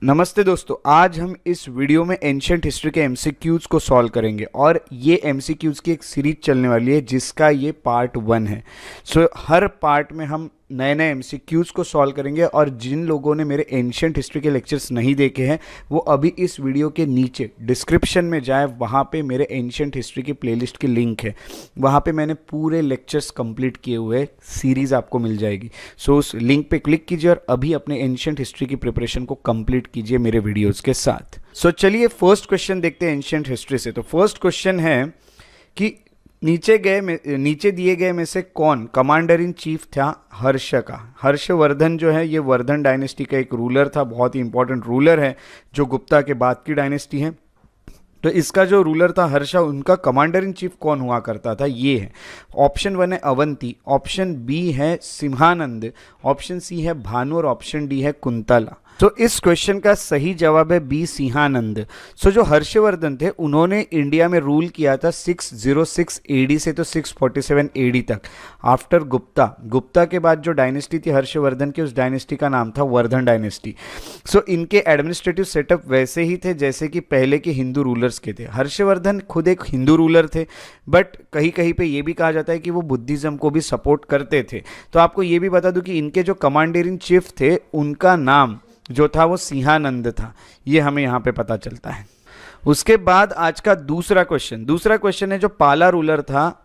नमस्ते दोस्तों, आज हम इस वीडियो में एंशिएंट हिस्ट्री के एमसीक्यूज़ को सॉल्व करेंगे और ये एमसीक्यूज़ की एक सीरीज चलने वाली है जिसका ये पार्ट 1 है। हर पार्ट में हम नए नए एमसीक्यूज़ को सॉल्व करेंगे और जिन लोगों ने मेरे एंशिएंट हिस्ट्री के लेक्चर्स नहीं देखे हैं वो अभी इस वीडियो के नीचे डिस्क्रिप्शन में जाए, वहाँ पे मेरे एंशिएंट हिस्ट्री की प्लेलिस्ट की लिंक है, वहाँ पे मैंने पूरे लेक्चर्स कंप्लीट किए हुए सीरीज़ आपको मिल जाएगी। उस लिंक पे क्लिक कीजिए और अभी अपने एंशिएंट हिस्ट्री की प्रिपरेशन को कंप्लीट कीजिए मेरे वीडियोज़ के साथ। चलिए फर्स्ट क्वेश्चन देखते हैं एंशिएंट हिस्ट्री से। तो फर्स्ट क्वेश्चन है कि नीचे दिए गए में से कौन कमांडर इन चीफ था हर्ष का। हर्षवर्धन जो है ये वर्धन डायनेस्टी का एक रूलर था, बहुत ही इंपॉर्टेंट रूलर है जो गुप्ता के बाद की डायनेस्टी है। तो इसका जो रूलर था हर्षा, उनका कमांडर इन चीफ कौन हुआ करता था, ये है। ऑप्शन 1 है अवंती, ऑप्शन बी है सिंहानंद, ऑप्शन सी है भानु और ऑप्शन डी है कुंतला। तो इस क्वेश्चन का सही जवाब है बी सिंहानंद। जो हर्षवर्धन थे उन्होंने इंडिया में रूल किया था 606 एडी से तो 647 एडी तक, आफ्टर गुप्ता के बाद जो डायनेस्टी थी हर्षवर्धन की, उस डायनेस्टी का नाम था वर्धन डायनेस्टी। इनके एडमिनिस्ट्रेटिव सेटअप वैसे ही थे जैसे कि पहले के हिंदू रूलर्स के थे। हर्षवर्धन खुद एक हिंदू रूलर थे, बट कहीं कहीं पे ये भी कहा जाता है कि वो बुद्धिज्म को भी सपोर्ट करते थे। तो आपको ये भी बता दूं कि इनके जो कमांडर इन चीफ थे उनका नाम जो था वो सिंहानंद था, ये हमें यहाँ पे पता चलता है। उसके बाद आज का दूसरा क्वेश्चन है जो पाला रूलर था,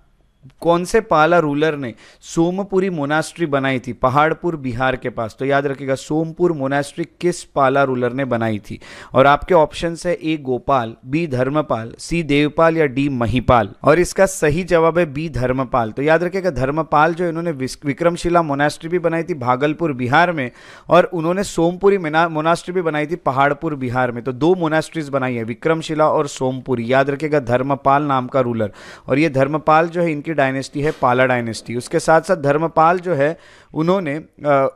कौन से पाला रूलर ने सोमपुरी मोनास्ट्री बनाई थी पहाड़पुर बिहार के पास। तो याद रखिएगा सोमपुर मोनास्ट्री किस पाला रूलर ने बनाई थी। और आपके ऑप्शन है ए गोपाल, बी धर्मपाल, सी देवपाल या डी महिपाल। और इसका सही जवाब है बी धर्मपाल। तो याद रखिएगा धर्मपाल जो इन्होंने विक्रमशिला मोनास्ट्री भी बनाई थी भागलपुर बिहार में, और उन्होंने सोमपुरी मोनास्ट्री भी बनाई थी पहाड़पुर बिहार में। तो दो मोनास्ट्रीज बनाई है, विक्रमशिला और सोमपुरी। याद रखिएगा धर्मपाल नाम का रूलर, और ये धर्मपाल जो है डायनेस्टी है पाला डायनेस्टी। उसके साथ साथ धर्मपाल जो है उन्होंने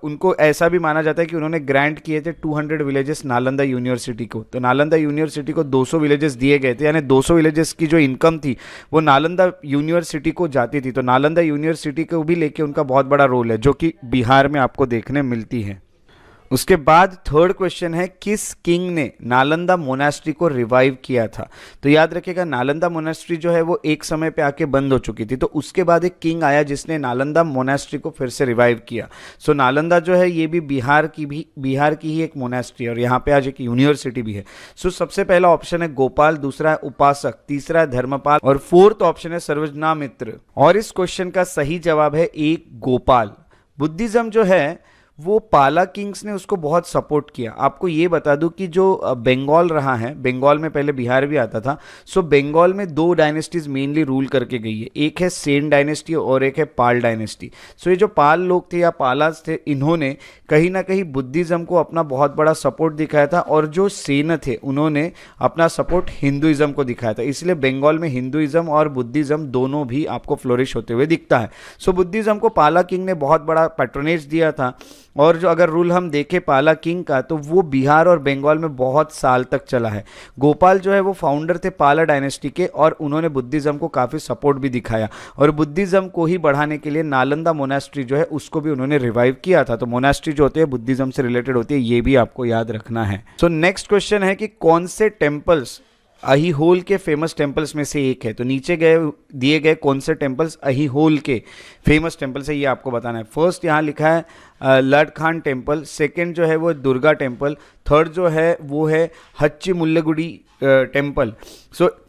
उनको ऐसा भी माना जाता है कि उन्होंने ग्रांट किए थे 200 विलेजेस नालंदा यूनिवर्सिटी को। तो नालंदा यूनिवर्सिटी को 200 विलेजेस दिए गए थे, यानी 200 विलेजेस की जो इनकम थी वो नालंदा यूनिवर्सिटी को जाती थी। तो नालंदा यूनिवर्सिटी को भी लेके उनका बहुत बड़ा रोल है जो कि बिहार में आपको देखने मिलती है। उसके बाद थर्ड क्वेश्चन है किस किंग ने नालंदा मोनास्ट्री को रिवाइव किया था। तो याद रखिएगा नालंदा मोनास्ट्री जो है वो एक समय पे आके बंद हो चुकी थी, तो उसके बाद एक किंग आया जिसने नालंदा मोनास्ट्री को फिर से रिवाइव किया। नालंदा जो है ये भी बिहार की ही एक मोनास्ट्री है और यहाँ पे आज एक यूनिवर्सिटी भी है। सबसे पहला ऑप्शन है गोपाल, दूसरा है उपासक, तीसरा है धर्मपाल और फोर्थ ऑप्शन है सर्वज्ञामित्र। और इस क्वेश्चन का सही जवाब है ए गोपाल। बुद्धिज्म जो है वो पाला किंग्स ने उसको बहुत सपोर्ट किया। आपको ये बता दूं कि जो बंगाल रहा है, बंगाल में पहले बिहार भी आता था। बंगाल में दो डायनेस्टीज मेनली रूल करके गई है, एक है सेन डायनेस्टी और एक है पाल डायनेस्टी। ये जो पाल लोग थे या पालास थे, इन्होंने कहीं ना कहीं बुद्धिज्म को अपना बहुत बड़ा सपोर्ट दिखाया था, और जो सेन थे उन्होंने अपना सपोर्ट हिंदुइज्म को दिखाया था। इसलिए बंगाल में हिंदुइज्म और बुद्धिज्म दोनों भी आपको फ्लोरिश होते हुए दिखता है। बुद्धिज्म को पाला किंग ने बहुत बड़ा पैट्रोनेज दिया था, और जो अगर रूल हम देखें पाला किंग का तो वो बिहार और बंगाल में बहुत साल तक चला है। गोपाल जो है वो फाउंडर थे पाला डायनेस्टी के, और उन्होंने बुद्धिज्म को काफ़ी सपोर्ट भी दिखाया, और बुद्धिज्म को ही बढ़ाने के लिए नालंदा मोनास्ट्री जो है उसको भी उन्होंने रिवाइव किया था। तो मोनास्ट्री जो होती है बुद्धिज्म से रिलेटेड होती है, ये भी आपको याद रखना है। नेक्स्ट क्वेश्चन है कि कौन से टेम्पल्स अहिहोल के फेमस टेम्पल्स में से एक है। तो नीचे दिए गए कौन से टेम्पल्स अहिहोल के फेमस टेम्पल्स है, ये आपको बताना है। फर्स्ट यहाँ लिखा है लड खान टेम्पल, सेकंड जो है वो दुर्गा टेम्पल, थर्ड जो है वो है हच्ची मुल्लगुडी टेम्पल।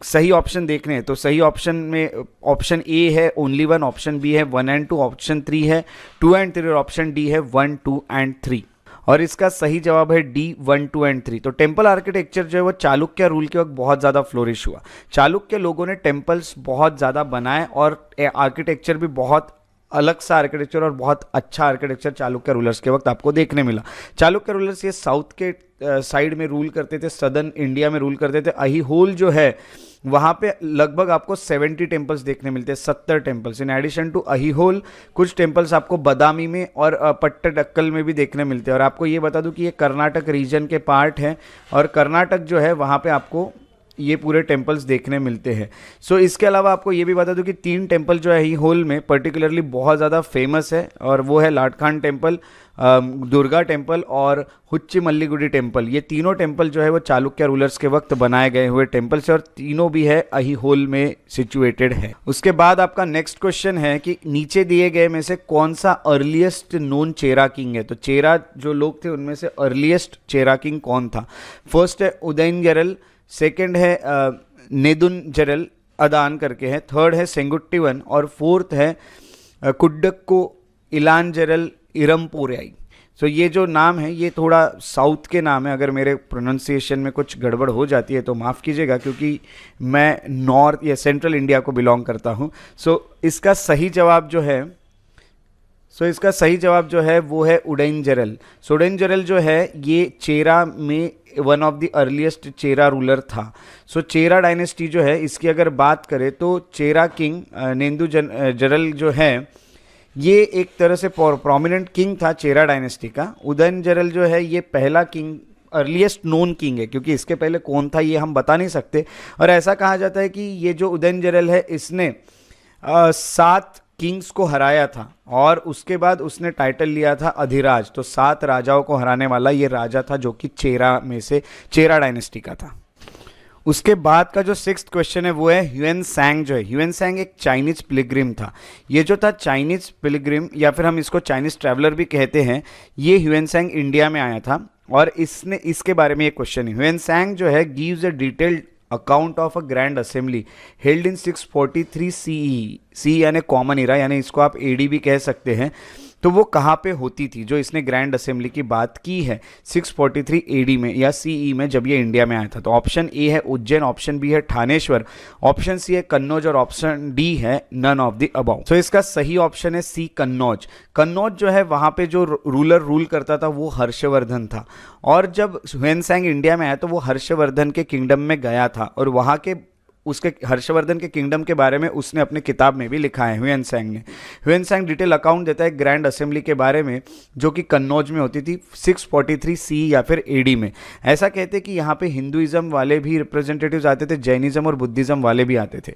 सही ऑप्शन देखने हैं तो सही ऑप्शन में ऑप्शन ए है ओनली 1, ऑप्शन बी है 1 and 2, ऑप्शन 3 है 2 and 3 और ऑप्शन डी है 1, 2 and 3। और इसका सही जवाब है डी 1, 2 and 3। तो टेम्पल आर्किटेक्चर जो है वो चालुक्य रूल के वक्त बहुत ज़्यादा फ्लोरिश हुआ। चालुक्य लोगों ने टेम्पल्स बहुत ज़्यादा बनाए और आर्किटेक्चर भी बहुत अलग सा आर्किटेक्चर और बहुत अच्छा आर्किटेक्चर चालुक्य रूलर्स के वक्त आपको देखने मिला। चालुक्य रूलर्स ये साउथ के साइड में रूल करते थे, सदर्न इंडिया में रूल करते थे। अहिहोल जो है वहाँ पे लगभग आपको 70 टेम्पल्स देखने मिलते हैं, 70 टेम्पल्स। इन एडिशन टू अहिहोल कुछ टेम्पल्स आपको बदामी में और पट्टडक्कल में भी देखने मिलते हैं। और आपको ये बता दूं कि ये कर्नाटक रीजन के पार्ट हैं, और कर्नाटक जो है वहाँ पे आपको ये पूरे टेम्पल्स देखने मिलते हैं। सो इसके अलावा आपको ये भी बता दूं कि 3 टेम्पल जो है ही होल में पर्टिकुलरली बहुत ज़्यादा फेमस है, और वो है लाटखान टेम्पल, दुर्गा टेम्पल और हुच्ची मल्लीगुडी टेम्पल। ये तीनों टेम्पल जो है वो चालुक्य रूलर्स के वक्त बनाए गए हुए टेम्पल्स है, और तीनों भी है अहिहोल में सिचुएटेड है। उसके बाद आपका नेक्स्ट क्वेश्चन है कि नीचे दिए गए में से कौन सा अर्लीस्ट नोन चेरा किंग है। तो चेरा जो लोग थे उनमें से अर्लीस्ट चेरा किंग कौन था। फर्स्ट है उदयनजरल, सेकेंड है नेदुनजरल अदान करके है, थर्ड है सेंगुट्टीवन, और फोर्थ है कुड्डक्को इलानजरल इरमपोराई। सो ये जो नाम है ये थोड़ा साउथ के नाम है, अगर मेरे प्रोनाउंसिएशन में कुछ गड़बड़ हो जाती है तो माफ़ कीजिएगा, क्योंकि मैं नॉर्थ या सेंट्रल इंडिया को बिलोंग करता हूँ। इसका सही जवाब जो है वो है उडैनजरल। उडैनजरल जो है ये चेरा में one of the earliest Chera ruler था। चेरा डायनेस्टी जो है इसकी अगर बात करें तो चेरा किंग नेदुनजरल जो है ये एक तरह से प्रोमिनेंट किंग था चेरा डायनेस्टी का। उदयनजरल जो है ये पहला किंग, अर्लीस्ट नोन किंग है, क्योंकि इसके पहले कौन था ये हम बता नहीं सकते। और ऐसा कहा जाता है कि ये जो उदयनजरल है इसने 7 किंग्स को हराया था, और उसके बाद उसने टाइटल लिया था अधिराज। तो 7 राजाओं को हराने वाला ये राजा था, जो कि चेरा में से चेरा डायनेस्टी का था। उसके बाद का जो 6th क्वेश्चन है वो है ह्यूएन सांग जो है। ह्यूएन सांग एक चाइनीज पिलग्रिम था। ये जो था चाइनीज पिलग्रिम, या फिर हम इसको चाइनीज ट्रैवलर भी कहते हैं, ये ह्यूएन सांग इंडिया में आया था, और इसने इसके बारे में एक क्वेश्चन है। ह्यूएन सांग जो है gives a detailed account of a grand assembly held in 643 CE यानी कॉमन इरा, यानी इसको आप AD भी कह सकते हैं। तो वो कहाँ पे होती थी जो इसने ग्रैंड असेंबली की बात की है 643 AD में या CE में, जब ये इंडिया में आया था। तो ऑप्शन ए है उज्जैन, ऑप्शन बी है ठानेश्वर, ऑप्शन सी है कन्नौज, और ऑप्शन डी है नन ऑफ द अबव। तो इसका सही ऑप्शन है सी कन्नौज। कन्नौज जो है वहाँ पे जो रूलर रूल करता था वो हर्षवर्धन था, और जब ह्यूएन सांग इंडिया में आया तो वो हर्षवर्धन के किंगडम में गया था, और वहाँ के उसके हर्षवर्धन के किंगडम के बारे में उसने अपनी किताब में भी लिखा है ह्यूएन सांग ने। ह्यूएन सांग डिटेल अकाउंट देता है ग्रैंड असेंबली के बारे में, जो कि कन्नौज में होती थी 643 CE या फिर AD में। ऐसा कहते हैं कि यहाँ पे हिंदुइज्म वाले भी रिप्रेजेंटेटिव्स आते थे, जैनिज्म और बुद्धिज्म वाले भी आते थे।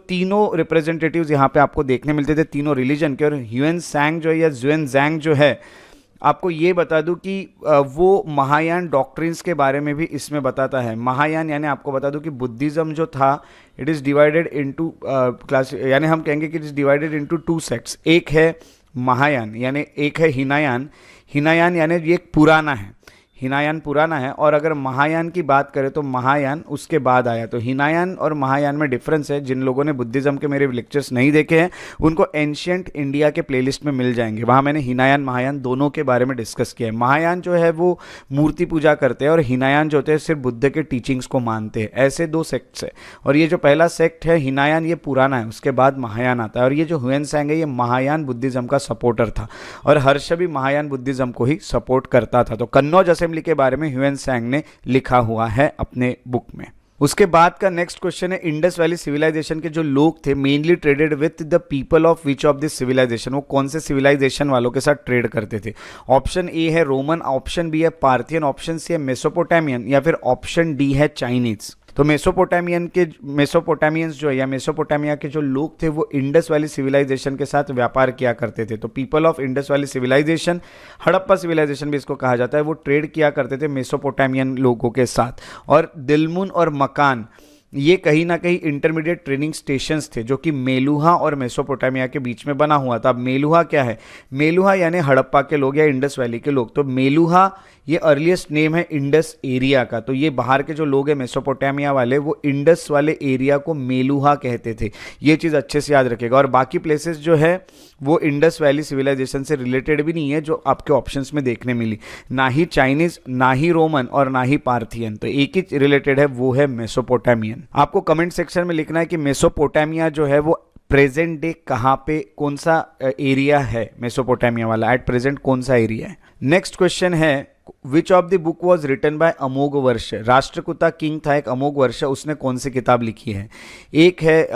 तीनों रिप्रेजेंटेटिव्स यहाँ पे आपको देखने मिलते थे तीनों रिलीजन के। और ह्यूएन सांग जो है या ज़ुएनज़ांग जो है, आपको ये बता दूं कि वो महायान डॉक्ट्रिन्स के बारे में भी इसमें बताता है। महायान यानी आपको बता दूं कि बुद्धिज़्म जो था it is divided into class, यानी हम कहेंगे कि it is divided into 2 sects. एक है महायान यानी एक है हिनायान। हिनायान यानी ये एक पुराना है, हिनायान पुराना है, और अगर महायान की बात करें तो महायान उसके बाद आया। तो हिनायान और महायान में डिफरेंस है। जिन लोगों ने बुद्धिज़्म के मेरे लेक्चर्स नहीं देखे हैं उनको एंशियंट इंडिया के प्लेलिस्ट में मिल जाएंगे, वहाँ मैंने हिनायान महायान दोनों के बारे में डिस्कस किया है। महायान जो है वो मूर्ति पूजा करते हैं, और हिनायान जो होते हैं सिर्फ बुद्ध के टीचिंग्स को मानते हैं। ऐसे 2 सेक्ट्स है, और ये जो पहला सेक्ट है हिनायान ये पुराना है, उसके बाद महायान आता है। और ये जो ह्यूएन सांग है ये महायान बुद्धिज़्म का सपोर्टर था, और हर्ष भी महायान बुद्धिज़्म को ही सपोर्ट करता था। तो कन्नौज असेंबली के बारे में ह्यूएन सांग ने लिखा हुआ है अपने बुक में। उसके बाद का नेक्स्ट क्वेश्चन है इंडस वैली सिविलाइजेशन के जो लोग थे mainly traded with the people of which of this civilization. वो कौन से सिविलाइजेशन वालों के साथ ट्रेड करते थे। ऑप्शन ए है रोमन, ऑप्शन बी है पार्थियन, ऑप्शन सी है मेसोपोटामियन, या फिर ऑप्शन डी है चाइनीज। तो मेसोपोटामियंस जो है या मेसोपोटामिया के जो लोग थे वो इंडस वैली सिविलाइजेशन के साथ व्यापार किया करते थे। तो people of Indus valley civilization, Harappa civilization भी इसको कहा जाता है, वो ट्रेड किया करते थे मेसोपोटामियन लोगों के साथ। और दिलमुन और मकान ये कहीं ना कहीं इंटरमीडिएट ट्रेनिंग स्टेशंस थे, जो कि मेलुहा और मेसोपोटामिया के बीच में बना हुआ था। अब मेलुहा क्या है? मेलुहा यानी हड़प्पा के लोग या इंडस वैली के लोग। तो मेलुहा ये अर्लीस्ट नेम है इंडस एरिया का। तो ये बाहर के जो लोग हैं मेसोपोटामिया वाले, वो इंडस वाले एरिया को मेलुहा कहते थे। ये चीज़ अच्छे से याद रखेगा। और बाकी प्लेसेस जो है वो इंडस वैली सिविलाइजेशन से रिलेटेड भी नहीं है, जो आपके ऑप्शंस में देखने मिली। ना ही चाइनीज, ना ही रोमन और ना ही पार्थियन। तो एक ही रिलेटेड है, वो है मेसोपोटामियन। आपको कमेंट सेक्शन में लिखना है कि मेसोपोटामिया जो है वो प्रेजेंट डे कहाँ पे, कौन सा एरिया है मेसोपोटामिया वाला, एट प्रेजेंट कौन सा एरिया है। नेक्स्ट क्वेश्चन है which of the book was written by Amoghavarsha. Rashtrakuta king था एक अमोघ वर्ष, उसने कौन सी किताब लिखी है। एक है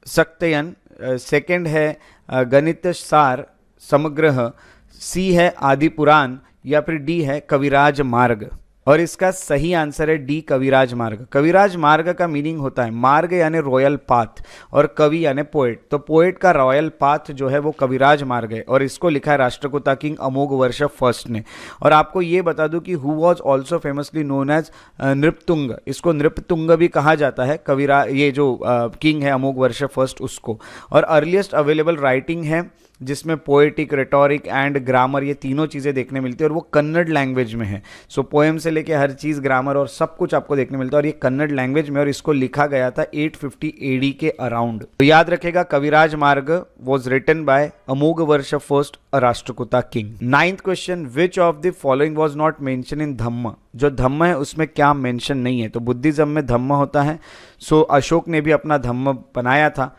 सक्तयन, सेकंड है गणित सार समग्रह, सी है आदि पुराण, या फिर डी है कविराज मार्ग। और इसका सही आंसर है डी, कविराज मार्ग। कविराज मार्ग का मीनिंग होता है मार्ग यानी रॉयल पाथ और कवि यानी पोएट। तो पोएट का रॉयल पाथ जो है वो कविराज मार्ग है और इसको लिखा है राष्ट्रकूटा किंग अमोघ वर्ष फर्स्ट ने। और आपको ये बता दूं कि who was also famously known as Nripatunga, इसको नृपतुंग भी कहा जाता है, कविराज ये जो किंग है अमोघ वर्ष फर्स्ट उसको। और अर्लीस्ट अवेलेबल राइटिंग है जिसमें पोएटिक, रेटोरिक एंड ग्रामर ये तीनों चीज़ें देखने मिलती है और वो कन्नड़ लैंग्वेज में है। सो पोएम से लेके हर चीज़, ग्रामर और सब कुछ आपको देखने मिलता है और ये कन्नड़ लैंग्वेज में, और इसको लिखा गया था 850 एडी के अराउंड। तो याद रखेगा कविराज मार्ग was written by Amoghavarsha first Rashtrakuta king. 9th question, which of the following was not mention in Dhamma. जो धम्म है उसमें क्या मेंशन नहीं है। तो बुद्धिज्म में धम्म होता है। सो अशोक ने भी अपना धम्म बनाया था।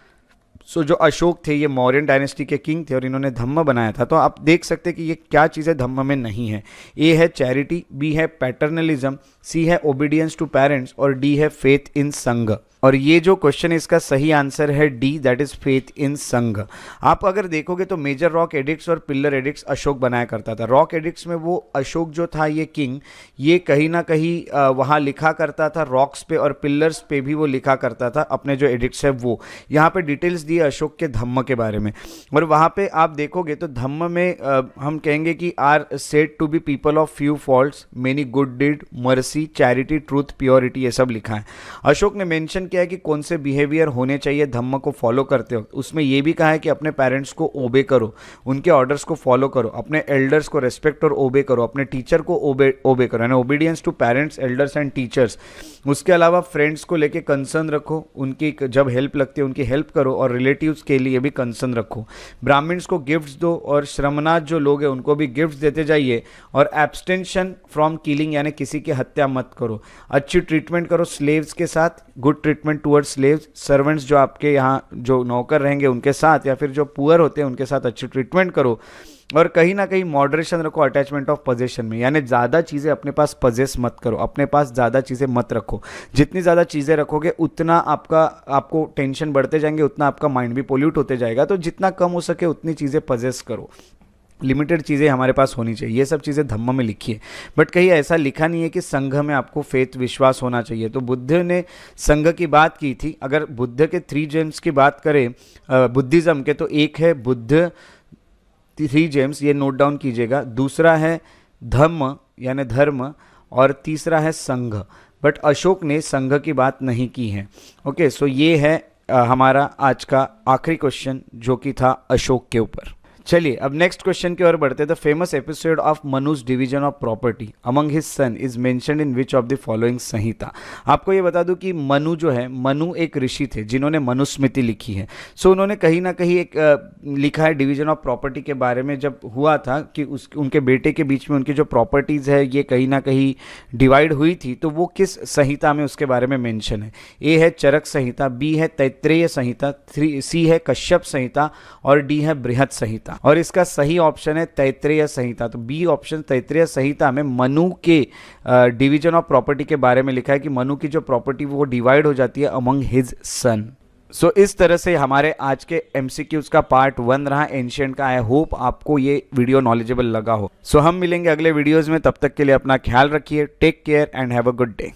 सो जो अशोक थे ये मौर्यन डायनेस्टी के किंग थे और इन्होंने धम्म बनाया था। तो आप देख सकते हैं कि ये क्या चीज़ें धम्म में नहीं है। ए है चैरिटी, बी है पैटर्नलिज्म, सी है ओबीडियंस टू पेरेंट्स और डी है फेथ इन संघ। और ये जो क्वेश्चन है इसका सही आंसर है D, that is faith in संघ। आप अगर देखोगे तो मेजर रॉक एडिक्ट्स और पिलर एडिक्ट्स अशोक बनाया करता था। रॉक एडिक्ट्स में वो अशोक जो था ये किंग, ये कहीं ना कहीं वहाँ लिखा करता था रॉक्स पे, और पिलर्स पे भी वो लिखा करता था अपने जो एडिक्ट्स है वो। यहाँ पे डिटेल्स दिए अशोक के धम्म के बारे में। और वहाँ पे आप देखोगे तो धम्म में हम कहेंगे कि are said to be people of few faults, many good deeds, mercy, charity, truth, purity, ये सब लिखा है। अशोक ने मेंशन किया है कि कौन से बिहेवियर होने चाहिए धम्म को फॉलो करते हो। उसमें यह भी कहा है कि अपने पेरेंट्स को ओबे करो, उनके ऑर्डर्स को फॉलो करो, अपने एल्डर्स को रेस्पेक्ट और ओबे करो, अपने टीचर को ओबे करो, यानी obedience to parents, elders and teachers. उसके अलावा फ्रेंड्स को लेके कंसर्न रखो, उनकी जब हेल्प लगती है उनकी हेल्प करो, और रिलेटिव्स के लिए भी कंसर्न रखो। ब्राह्मण्स को गिफ्ट्स दो और श्रमनाथ जो लोग हैं उनको भी गिफ्ट्स देते जाइए। और एब्सटेंशन फ्रॉम किलिंग यानी किसी की हत्या मत करो। अच्छी ट्रीटमेंट करो स्लेव्स के साथ, good treatment towards slaves. Servants जो आपके यहाँ जो नौकर रहेंगे उनके साथ, या फिर जो पुअर होते हैं उनके साथ अच्छी ट्रीटमेंट करो। और कहीं ना कहीं मॉडरेशन रखो अटैचमेंट ऑफ पोजेशन में, यानी ज़्यादा चीज़ें अपने पास पजेस मत करो, अपने पास ज़्यादा चीज़ें मत रखो। जितनी ज़्यादा चीज़ें रखोगे उतना आपको टेंशन बढ़ते जाएंगे, उतना आपका माइंड भी पोल्यूट होते जाएगा। तो जितना कम हो सके उतनी चीज़ें पजेस करो, लिमिटेड चीज़ें हमारे पास होनी चाहिए। ये सब चीज़ें धम्म में लिखी है, बट कहीं ऐसा लिखा नहीं है कि संघ में आपको फेथ, विश्वास होना चाहिए। तो बुद्ध ने संघ की बात की थी। अगर बुद्ध के 3 जेम्स की बात करें बुद्धिज़्म के, तो एक है बुद्ध 3 जेम्स, ये नोट डाउन कीजिएगा। दूसरा है धम्म यानी धर्म, और तीसरा है संघ। बट अशोक ने संघ की बात नहीं की है। ओके, सो ये है हमारा आज का आखिरी क्वेश्चन जो कि था अशोक के ऊपर। चलिए अब नेक्स्ट क्वेश्चन की ओर बढ़ते हैं। The famous episode of Manu's division of property among his son is mentioned in which of the following Samhita. आपको ये बता दूं कि मनु जो है, मनु एक ऋषि थे जिन्होंने मनुस्मृति लिखी है। सो उन्होंने कहीं ना कहीं एक लिखा है डिवीजन ऑफ प्रॉपर्टी के बारे में। जब हुआ था कि उनके बेटे के बीच में उनकी जो प्रॉपर्टीज़ है ये कहीं ना कहीं डिवाइड हुई थी, तो वो किस संहिता में उसके बारे में मेंशन है। ए है चरक संहिता, बी है तैत्रेय संहिता, सी है कश्यप संहिता और डी है बृहत संहिता। और इसका सही ऑप्शन है तैत्रेय संहिता। तो बी ऑप्शन, तैत्रेय संहिता में मनु के डिवीजन ऑफ प्रॉपर्टी के बारे में लिखा है कि मनु की जो प्रॉपर्टी वो डिवाइड हो जाती है अमंग हिज सन। सो इस तरह से हमारे आज के एमसीक्यूज का पार्ट 1 रहा एंशिएंट का। आई होप आपको ये वीडियो नॉलेजेबल लगा हो। सो हम मिलेंगे अगले वीडियोज में, तब तक के लिए अपना ख्याल रखिए। Take care and have a good day.